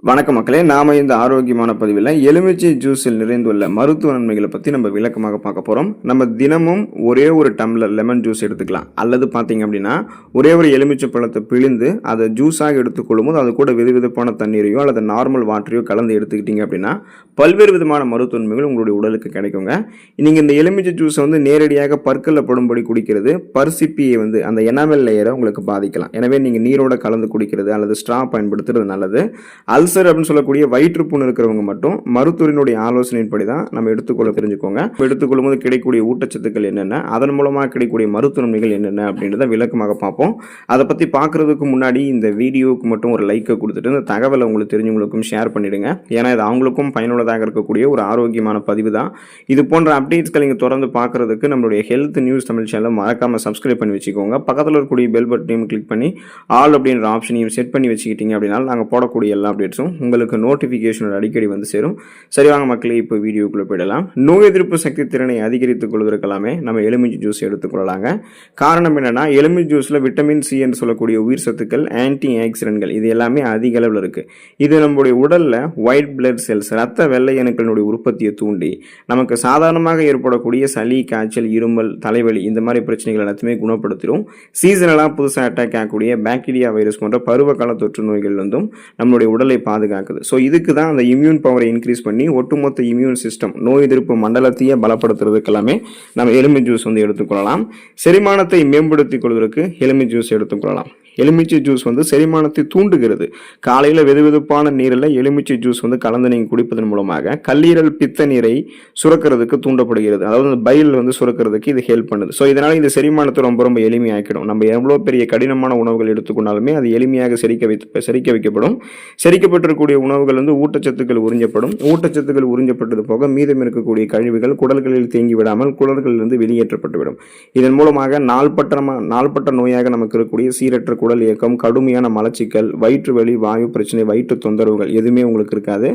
வணக்கம் மக்களே, நாம இந்த ஆரோக்கியமான பதிவில் எலுமிச்சை ஜூஸில் நிறைந்துள்ள மருத்துவ நன்மைகளை பற்றி நம்ம விளக்கமாக பார்க்க போகிறோம். நம்ம தினமும் ஒரே ஒரு டம்ளர் லெமன் ஜூஸ் எடுத்துக்கலாம். அல்லது பார்த்தீங்க அப்படின்னா ஒரே ஒரு எலுமிச்சை பழத்தை பிழிந்து அதை ஜூஸாக எடுத்துக்கொள்ளும் போது அது கூட வெதுவெதுப்பான தண்ணீரையோ அல்லது நார்மல் வாட்டரையோ கலந்து எடுத்துக்கிட்டீங்க அப்படின்னா பல்வேறு விதமான மருத்துவ நன்மைகள் உங்களுடைய உடலுக்கு கிடைக்குங்க. நீங்கள் இந்த எலுமிச்சை ஜூஸை நேரடியாக பற்களில் படும்படி குடிக்கிறது பர்சிப்பியை அந்த எனாமல் லேயரை உங்களுக்கு பாதிக்கலாம். எனவே நீங்கள் நீரோட கலந்து குடிக்கிறது அல்லது ஸ்ட்ரா பயன்படுத்துறது நல்லது. அல்சர் அப்படின்னு சொல்லக்கூடிய வயிற்றுப்புண் இருக்கிறவங்க மட்டும் மருத்துவரினுடைய ஆலோசனையின்படி தான் நம்ம எடுத்துக்கொள்ள தெரிஞ்சுக்கோங்க. எடுத்துக்கொள்ளும் போது கிடைக்கக்கூடிய ஊட்டச்சத்துக்கள் என்னென்ன, அதன் மூலமாக கிடைக்கக்கூடிய மருத்துவ நன்மைகள் என்னென்ன அப்படின்றத விளக்கமாக பார்ப்போம். அதை பற்றி பார்க்கறதுக்கு முன்னாடி இந்த வீடியோவுக்கு மட்டும் ஒரு லைக்கை கொடுத்துட்டு இந்த தகவலை உங்களுக்கு தெரிஞ்சவங்களுக்கும் ஷேர் பண்ணிடுங்க. ஏன்னா இது அவங்களுக்கும் பயனுள்ளதாக இருக்கக்கூடிய ஒரு ஆரோக்கியமான பதிவு தான். இது போன்ற அப்டேட்ஸ்களை நீங்கள் தொடர்ந்து பார்க்கறதுக்கு நம்மளுடைய ஹெல்த் நியூஸ் தமிழ் சேனலை மறக்காம சப்ஸ்கிரைப் பண்ணி வச்சுக்கோங்க. பக்கத்தில் இருக்கக்கூடிய பெல் பட்டனையும் கிளிக் பண்ணி ஆல் அப்படின்ற ஆப்ஷனையும் செட் பண்ணி வச்சுக்கிட்டீங்க அப்படின்னா நாங்கள் போடக்கூடிய எல்லா அப்டேட்ஸும் உங்களுக்கு நோட்டிஃபிகேஷன் அடிக்கடி சேரும். சரி வாங்க மக்களே, இப்போ வீடியோக்குள்ள போயிடலாம். நோய் எதிர்ப்பு சக்தி திறனை அதிகரித்துக் கொள்வதற்கெல்லாமே நம்ம எலுமிச்சை ஜூஸ் எடுத்துக்கொள்ளலாங்க. காரணம் என்னன்னா, எலுமிச்சை ஜூஸ்ல விட்டமின் சி என்று சொல்லக்கூடிய உயிர் சத்துக்கள், ஆன்டி ஆக்சிடென்ட்கள் இது எல்லாமே அதிக அளவில் இருக்கு. இது நம்முடைய உடல்ல ஒயிட் பிளட் செல்ஸ் ரத்த வெள்ளை அணுக்களினுடைய உற்பத்தியை தூண்டி நமக்கு சாதாரணமாக ஏற்படக்கூடிய சளி, காய்ச்சல், இருமல், தலைவலி இந்த மாதிரி பிரச்சனைகள் எல்லாத்தையுமே குணப்படுத்திடும். சீசனலாக புதுசாக அட்டாக் ஆகக்கூடிய பாக்டீரியா, வைரஸ் போன்ற பருவகால தொற்று நோய்கள் நம்மளுடைய உடலை பாதுகாக்குது. ஸோ இதுக்கு தான் அந்த இம்யூன் பவரை இன்க்ரீஸ் பண்ணி ஒட்டுமொத்த இம்யூன் சிஸ்டம், நோய் எதிர்ப்பு மண்டலத்தையே பலப்படுத்துறதுக்கு எல்லாமே நம்ம எலுமிச்சை ஜூஸ் எடுத்துக்கொள்ளலாம். செரிமானத்தை மேம்படுத்திக் கொள்வதற்கு எலுமிச்சை ஜூஸ் எடுத்துக்கொள்ளலாம். எலுமிச்சை ஜூஸ் செரிமானத்தை தூண்டுகிறது. காலையில் வெதுவெதுப்பான நீரில் எலுமிச்சை ஜூஸ் கலந்து நீங்கள் குடிப்பதன் மூலமாக கல்லீரல் பித்த நீரை சுரக்கிறதுக்கு தூண்டப்படுகிறது. அதாவது பைல் சுரக்கிறதுக்கு இது ஹெல்ப் பண்ணுது. ஸோ இதனால இந்த செரிமானத்தை ரொம்ப ரொம்ப எளிமையாக்கிடும். நம்ம எவ்வளோ பெரிய கடினமான உணவுகள் எடுத்துக்கொண்டாலுமே அது எளிமையாக செரிக்க வைக்கப்படும். செரிக்கப்பட்டிருக்கக்கூடிய உணவுகள் ஊட்டச்சத்துக்கள் உறிஞ்சப்படும். ஊட்டச்சத்துக்கள் உறிஞ்சப்பட்டது போக மீதம் இருக்கக்கூடிய கழிவுகள் குடல்களில் தேங்கி விடாமல் குடல்களிலிருந்து வெளியேற்றப்பட்டுவிடும். இதன் மூலமாக நாள்பட்ட நோயாக நமக்கு இருக்கக்கூடிய சீரற்ற உடல் இயக்கம், கடுமையான மலச்சிக்கல், வயிற்று வலி, வாயு பிரச்சனை, வயிற்று தொந்தரவுகள் எதுவுமே உங்களுக்கு இருக்காது.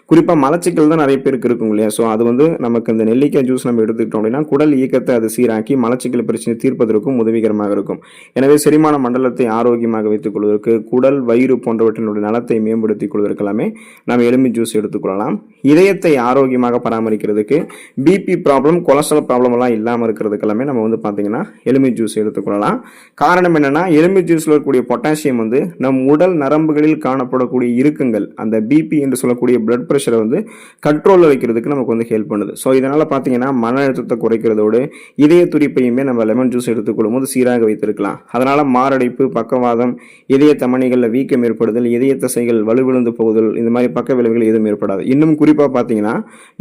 குறிப்பாக மலச்சிக்கல் தான் நிறைய பேருக்கு இருக்கும் இல்லையா? ஸோ அது நமக்கு இந்த நெல்லிக்காய் ஜூஸ் நம்ம எடுத்துக்கிட்டோம் அப்படின்னா குடல் இயக்கத்தை அது சீராக்கி மலச்சிக்கல் பிரச்சனை தீர்ப்பதற்கும் உதவிகரமாக இருக்கும். எனவே செரிமான மண்டலத்தை ஆரோக்கியமாக வைத்துக் கொள்வதற்கு, குடல், வயிறு போன்றவற்றினுடைய நலத்தை மேம்படுத்திக் கொள்வதற்கெல்லாமே நம்ம எலுமிச்சை ஜூஸ் எடுத்துக்கொள்ளலாம். இதயத்தை ஆரோக்கியமாக பராமரிக்கிறதுக்கு, பிபி ப்ராப்ளம், கொலஸ்ட்ரால் ப்ராப்ளம் எல்லாம் இல்லாமல் இருக்கிறதுக்கெல்லாமே நம்ம பார்த்தீங்கன்னா எலுமிச்சை ஜூஸ் எடுத்துக்கொள்ளலாம். காரணம் என்னன்னா, எலுமிச்சை ஜூஸ்ல இருக்கக்கூடிய பொட்டாசியம் நம் உடல் நரம்புகளில் காணப்படக்கூடிய இறுக்கங்கள், அந்த பிபி என்று சொல்லக்கூடிய பிளட் பிரஷரை கண்ட்ரோல்ல வைக்கிறதுக்கு நமக்கு ஹெல்ப் பண்ணுது. ஸோ இதனால பார்த்தீங்கன்னா மன அழுத்தத்தை குறைக்கிறதோடு இதய துடிப்பையுமே நம்ம லெமன் ஜூஸ் எடுத்துக்கொள்ளும் போது சீராக வைத்திருக்கலாம். அதனால மாரடைப்பு, பக்கவாதம், இதய தமனிகளில் வீக்கம் ஏற்படுதல், இதய தசைகள் வலுவிழந்து போகுதல் இந்த மாதிரி பக்க விளைவுகள் எதுவும் ஏற்படாது. இன்னும் குறிப்பாக பார்த்தீங்கன்னா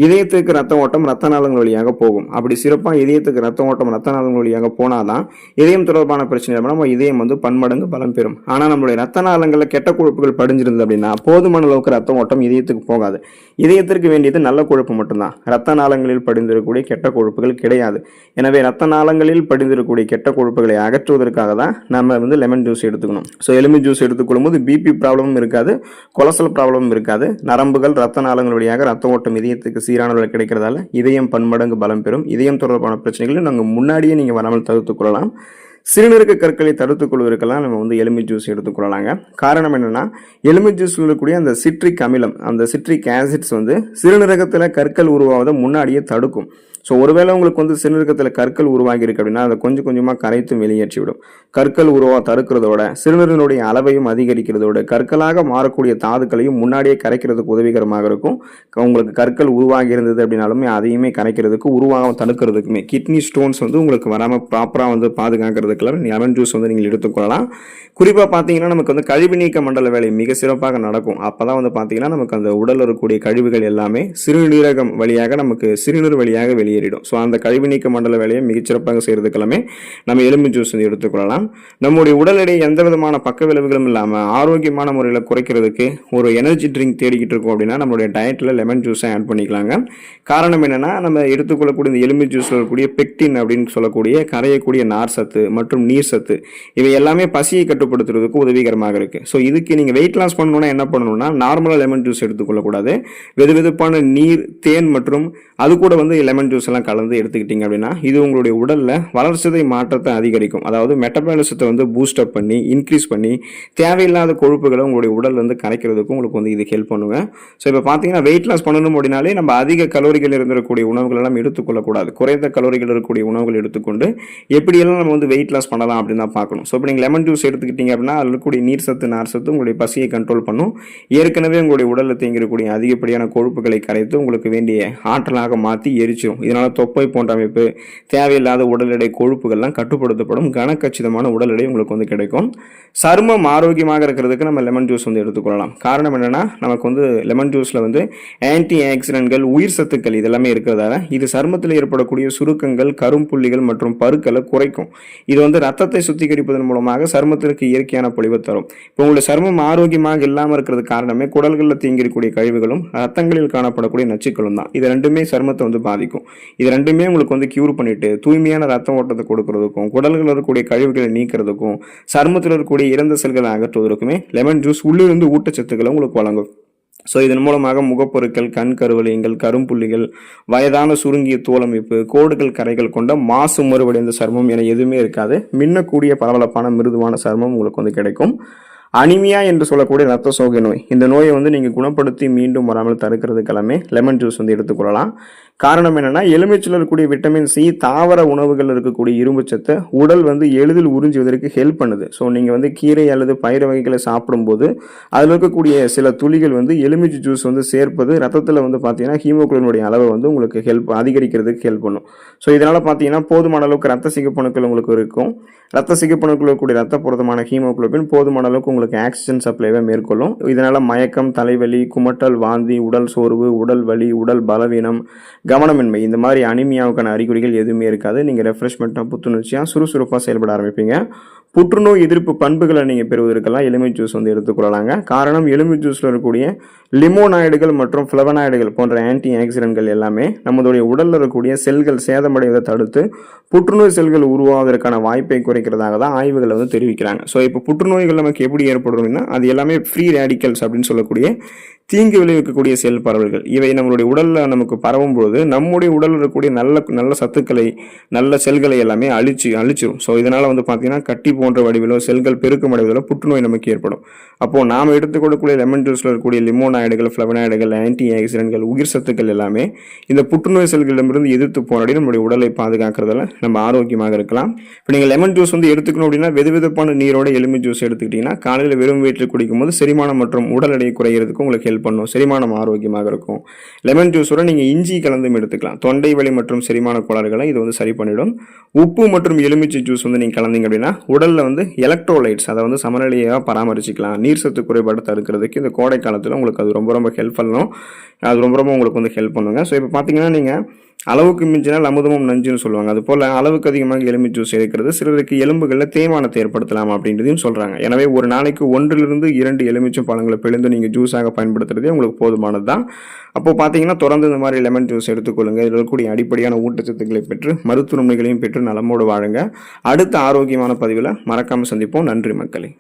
இதயத்துக்கு ரத்த ஓட்டம் ரத்த நாளங்கள் வழியாக போகும். அப்படி சிறப்பாக இதயத்துக்கு ரத்த ஓட்டம் ரத்த நாளங்கள் வழியாக போனாதான் இதயம் தொடர்பான பிரச்சனை நம்ம இதயம் பன்மடங்கு பலம் பெறும். ஆனால் நம்மளுடைய ரத்த நாளங்களில் கெட்ட கொழுப்புகள் படிஞ்சிருந்தது அப்படின்னா போதுமான அளவுக்கு ரத்த ஓட்டம் இதயத்துக்கு போகாது. இதயத்திற்கு வேண்டியது நல்ல கொழுப்பு மட்டும்தான். ரத்த நாளங்களில் படிந்திருக்கக்கூடிய கெட்ட கொழுப்புகள் கிடையாது. எனவே ரத்த நாளங்களில் படிந்திருக்கக்கூடிய கெட்ட கொழுப்புகளை அகற்றுவதற்காக தான் நம்ம லெமன் ஜூஸ் எடுத்துக்கணும். ஸோ எலுமிச்சை ஜூஸ் எடுத்துக்கொள்ளும் போது பிபி ப்ராப்ளமும் இருக்காது, கொலஸ்ட்ரால் ப்ராப்ளமும் இருக்காது. நரம்புகள் ரத்த நாளங்கள் வழியாக ரத்த ஓட்டம் இதயத்துக்கு சீரான கிடைக்கிறதால இதயம் பன்மடங்கு பலம் பெறும். இதயம் தொடர்பான பிரச்சனைகளை நாங்கள் முன்னாடியே நீங்கள் வராமல் தவிர்த்துக் கொள்ளலாம். சிறுநீரக கற்களை தடுத்துக் கொள்வதற்கெல்லாம் நம்ம எலுமிச்சை ஜூஸ் எடுத்துக்கொள்ளலாங்க. காரணம் என்னன்னா, எலுமிச்சை ஜூஸ் இருக்கக்கூடிய அந்த சிட்ரிக் அமிலம், அந்த சிட்ரிக் ஆசிட்ஸ் சிறுநீரகத்தில் கற்கள் உருவாவதை முன்னாடியே தடுக்கும். ஸோ ஒருவேளை உங்களுக்கு சிறுநீரகத்தில் கற்கள் உருவாகி இருக்கு அப்படின்னா அதை கொஞ்சம் கொஞ்சமாக கரைத்தும் வெளியேற்றி விடும். கற்கள் தடுக்கிறதோட சிறுநீரினுடைய அளவையும் அதிகரிக்கிறதோடு கற்களாக மாறக்கூடிய தாதுக்களையும் முன்னாடியே கரைக்கிறதுக்கு உதவிகரமாக இருக்கும். உங்களுக்கு கற்கள் உருவாகி இருந்தது அப்படின்னாலுமே அதையுமே கரைக்கிறதுக்கு, உருவாக தடுக்கிறதுக்குமே, கிட்னி ஸ்டோன்ஸ் உங்களுக்கு வராமல் ப்ராப்பராக பாதுகாக்கிறதுக்கெல்லாம் லெமன் ஜூஸ் நீங்கள் எடுத்துக்கொள்ளலாம். குறிப்பாக பார்த்தீங்கன்னா நமக்கு கழிவு நீக்க மண்டல வேலை மிக சிறப்பாக நடக்கும். அப்போதான் பார்த்தீங்கன்னா நமக்கு அந்த உடலில் இருக்கக்கூடிய கழிவுகள் எல்லாமே சிறுநீரகம் வழியாக நமக்கு சிறுநீர் வழியாக வெளியேறிடும். ஸோ அந்த கழிவு நீக்க மண்டல வேலையை மிகச்சிறப்பாக செய்யறதுக்கெல்லாமே நம்ம எலுமிச்சை ஜூஸ் எடுத்துக்கொள்ளலாம். நம்முடைய உடல் எடை எந்த விதமான பக்க விளைவுகளும் இல்லாமல் ஆரோக்கியமான முறையில் குறைக்கிறதுக்கு ஒரு எனர்ஜி ட்ரிங்க் தேடிக்கிட்டு இருக்கோம் அப்படின்னா நம்மளுடைய டயட்டில் லெமன் ஜூஸை ஆட் பண்ணிக்கலாங்க. காரணம் என்னன்னா, நம்ம எடுத்துக்கொள்ளக்கூடிய இந்த எலுமிச்சை ஜூஸில் இருக்கக்கூடிய பெக்டின் அப்படின்னு சொல்லக்கூடிய கரையக்கூடிய நார் சத்து மற்றும் நீர் சத்து இவை எல்லாமே பசியை கட்டுப்படுத்துறதுக்கு உதவிகரமாக இருக்கு. ஸோ இதுக்கு நீங்க வெயிட் லாஸ் பண்ணணும்னா என்ன பண்ணணும்னா நார்மலா லெமன் ஜூஸ் எடுத்துக்கொள்ளக்கூடாது. வெதுவெதுப்பான நீர், தேன் மற்றும் அது கூட லெமன் ஜூஸ் எல்லாம் கலந்து எடுத்துக்கிட்டீங்க அப்படின்னா இது உங்களுடைய உடல்ல வளர்ச்சிதை மாற்றத்தை அதிகரிக்கும். அதாவது மெட்டபாலிசத்தை பூஸ்ட் அப் பண்ணி இன்க்ரீஸ் பண்ணி தேவையில்லாத கொழுப்புகளை உங்களுடைய உடல் கரைக்கிறதுக்கு உங்களுக்கு இது ஹெல்ப் பண்ணுங்க. ஸோ இப்போ பார்த்தீங்கன்னா வெயிட் லாஸ் பண்ணணும் அப்படின்னாலே நம்ம அதிக கலோரிகள் இருந்திருக்கக்கூடிய உணவுகள் எல்லாம் எடுத்துக்கொள்ளக்கூடாது. குறைந்த கலோரிகள் இருக்கக்கூடிய உணவுகள் எடுத்துக்கொண்டு எப்படியெல்லாம் நம்ம வெயிட் லாஸ் பண்ணலாம் அப்படின்னு தான் பார்க்கணும். ஸோ இப்போ நீங்கள் லெமன் ஜூஸ் எடுத்துக்கிட்டீங்க அப்படின்னா அதில் இருக்கக்கூடிய நீர் சத்து, நார் சத்து உங்களுடைய பசியை கண்ட்ரோல் பண்ணும். ஏற்கனவே உங்களுடைய உடலில் தேங்கிருக்கக்கூடிய அதிகப்படியான கொழுப்புகளை கரைத்து உங்களுக்கு வேண்டிய ஆற்றலாக மாற்றி எரிச்சிடும். இதனால தொப்பை போன்ற அமைப்பு, தேவையில்லாத உடல் எடை, கொழுப்புகள்லாம் கட்டுப்படுத்தப்படும். கனக்கச்சிதமான உடல் எடை உங்களுக்கு கிடைக்கும். சருமம் ஆரோக்கியமாக இருக்கிறதுக்கு நம்ம லெமன் ஜூஸ் எடுத்துக்கொள்ளலாம். காரணம் என்னன்னா நமக்கு லெமன் ஜூஸ்ல ஆன்டி ஆக்சிடென்ட்கள், உயிர் சத்துக்கள் இதெல்லாமே இருக்கிறதால இது சருமத்தில் ஏற்படக்கூடிய சுருக்கங்கள், கரும்புள்ளிகள் மற்றும் பருக்களை குறைக்கும். இது ரத்தத்தை சுத்திகரிப்பதன் மூலமாக சருமத்திற்கு இயற்கையான பொலிவை தரும். இப்போ உங்களுடைய சருமம் ஆரோக்கியமாக இல்லாமல் இருக்கிறது காரணமே குடல்களில் தேங்கிருக்கக்கூடிய கழிவுகளும் ரத்தங்களில் காணப்படக்கூடிய நச்சுக்களும் தான். இது ரெண்டுமே சருமத்தை பாதிக்கும். இது ரெண்டுமே உங்களுக்கு கியூர் பண்ணிட்டு தூய்மையான ரத்த ஓட்டத்தை கொடுக்கறதுக்கும் குடல்களில் இருக்கக்கூடிய கழிவுகளை நீக்கிறதுக்கும் சருமத்தில் இருக்கக்கூடிய இறந்த செல்களை அகற்றுவதற்குமே லெமன் ஜூஸ் உள்ளிருந்து ஊட்டச்சத்துக்களை உங்களுக்கு வழங்கும். ஸோ இதன் மூலமாக முகப்பொருட்கள், கண் கருவளையங்கள், கரும்புள்ளிகள், வயதான சுருங்கிய தோலமைப்பு, கோடுகள், கரைகள் கொண்ட மாசு மறுவடைந்த சருமம் என எதுவுமே இருக்காது. மின்னக்கூடிய பளபளப்பான மிருதுவான சருமம் உங்களுக்கு கிடைக்கும். அனிமியா என்று சொல்லக்கூடிய ரத்த சோகை நோய், இந்த நோயை நீங்கள் குணப்படுத்தி மீண்டும் வராமல் தடுக்கிறதுக்கு எல்லாமே லெமன் ஜூஸ் எடுத்துக்கொள்ளலாம். காரணம் என்னன்னா எலுமிச்சையில் இருக்கக்கூடிய விட்டமின் சி தாவர உணவுகள் இருக்கக்கூடிய இரும்பு சத்தை உடல் எளிதில் உறிஞ்சுவதற்கு ஹெல்ப் பண்ணுது. ஸோ நீங்கள் கீரை அல்லது பயிர் வகைகளை சாப்பிடும்போது அதில் இருக்கக்கூடிய சில துளிகள் எலுமிச்சை ஜூஸ் சேர்ப்பது ரத்தத்தில் பார்த்தீங்கன்னா ஹீமோகுளோபினுடைய அளவை உங்களுக்கு அதிகரிக்கிறதுக்கு ஹெல்ப் பண்ணும். ஸோ இதனால் பார்த்தீங்கன்னா போதுமான அளவுக்கு ரத்த சிகப்பணுக்கள் உங்களுக்கு இருக்கும். ரத்த சிகப்பணுக்கள் இருக்கக்கூடிய ரத்த புரதமான ஹீமோகுளோபின் போதுமான அளவுக்கு உங்களுக்கு ஆக்சிஜன் சப்ளைவை மேற்கொள்ளும். இதனால் மயக்கம், தலைவலி, குமட்டல், வாந்தி, உடல் சோர்வு, உடல் வலி, உடல் பலவீனம், கவனமின்மை இந்த மாதிரி அனிமியாவுக்கான அறிகுறிகள் எதுவுமே இருக்காது. நீங்கள் ரெஃப்ரெஷ்மெண்ட்டாக, புத்துணர்ச்சியாக, சுறுசுறுப்பாக செயல்பட ஆரம்பிப்பீங்க. புற்றுநோய் எதிர்ப்பு பண்புகளை நீங்கள் பெறுவதற்கெல்லாம் எலுமிச்சை ஜூஸ் எடுத்துக்கொள்ளலாங்க. காரணம் எலுமிச்சை ஜூஸில் இருக்கக்கூடிய லிமோனாய்டுகள் மற்றும் ஃப்ளவனாய்டுகள் போன்ற ஆன்டி ஆக்சிடென்ட்கள் எல்லாமே நம்மளுடைய உடலில் இருக்கக்கூடிய செல்கள் சேதமடைவதை தடுத்து புற்றுநோய் செல்கள் உருவாவதற்கான வாய்ப்பை குறைக்கிறதாக தான் ஆய்வுகளை தெரிவிக்கிறாங்க. ஸோ இப்போ புற்றுநோய்கள் நமக்கு எப்படி ஏற்படுறதுன்னா அது எல்லாமே ஃப்ரீ ரேடிக்கல்ஸ் அப்படின்னு சொல்லக்கூடிய தீங்கு விளைவிக்கக்கூடிய செல் பரவல்கள். இவை நம்மளுடைய உடலில் நமக்கு பரவும் பொழுது நம்முடைய உடலில் இருக்கக்கூடிய நல்ல சத்துக்களை, நல்ல செல்களை எல்லாமே அழிச்சிடும். ஸோ இதனால் பார்த்தீங்கன்னா கட்டி போன்ற வடிவிலோ செல்கள் பெருக்கம் அடைவதிலோ புற்றுநோய் நமக்கு ஏற்படும். அப்போது நாம் எடுத்துக்கொள்ளக்கூடிய லெமன் ஜூஸில் இருக்கக்கூடிய லிமோனாய்டுகள், ஃப்ளவனாய்டுகள், ஆன்டி ஆக்சிடென்ட்கள், உயிர் சத்துக்கள் எல்லாமே இந்த புற்றுநோய் செல்களிடமிருந்து எதிர்த்து போராடி நம்முடைய உடலை பாதுகாக்கிறதுல நம்ம ஆரோக்கியமாக இருக்கலாம். இப்போ நீங்கள் லெமன் ஜூஸ் எடுத்துக்கணும் அப்படின்னா வெதுவெதுப்பான நீரோட எலுமிச்சை ஜூஸ் எடுத்துக்கிட்டிங்கன்னா காலையில் வெறும் வயிற்றில் குடிக்கும் போது செரிமானம் மற்றும் உடல் எடை குறையிறதுக்கு உங்களுக்கு ஹெல்ப் பண்ணும். செரிமானம் ஆரோக்கியமாக இருக்கும். லெமன் ஜூஸோட நீங்கள் இஞ்சி கலந்தும் எடுத்துக்கலாம். தொண்டை வலி மற்றும் செரிமான கோளாறுகளை இது சரி பண்ணிடும். உப்பு மற்றும் எலுமிச்சை ஜூஸ் நீங்கள் கலந்தீங்க அப்படின்னா உடலில் எலக்ட்ரோலைட்ஸ் அதை சமநிலையாக பராமரிச்சுக்கலாம். நீர் சத்து குறைபாடு தடுக்கிறதுக்கு இந்த கோடை காலத்தில் உங்களுக்கு அது ரொம்ப ஹெல்ப் பண்ணணும். அது ரொம்ப உங்களுக்கு ஹெல்ப் பண்ணுங்க. ஸோ இப்போ பார்த்தீங்கன்னா நீங்கள் அளவுக்கு மிஞ்சினால் அமுதமும் நஞ்சுன்னு சொல்லுவாங்க. அது போல் அளவுக்கு அதிகமாக எலுமிச்சை ஜூஸ் எடுக்கிறது சிலருக்கு எலும்புகளில் தேய்மானத்தை ஏற்படுத்தலாம் அப்படின்றதையும் சொல்கிறாங்க. எனவே ஒரு நாளைக்கு 1-2 எலுமிச்சை பழங்களை பிழிந்து நீங்கள் ஜூஸாக பயன்படுத்துறதே உங்களுக்கு போதுமானது தான். அப்போது பார்த்தீங்கன்னா தொடர்ந்து இந்த மாதிரி லெமன் ஜூஸ் எடுத்துக்கொள்ளுங்க. இதில் இருக்கக்கூடிய அடிப்படையான ஊட்டச்சத்துக்களை பெற்று மருத்துவ நன்மைகளையும் பெற்று நலமோடு வாழுங்க. அடுத்த ஆரோக்கியமான பதிவில் மறக்காமல் சந்திப்போம். நன்றி மக்களே.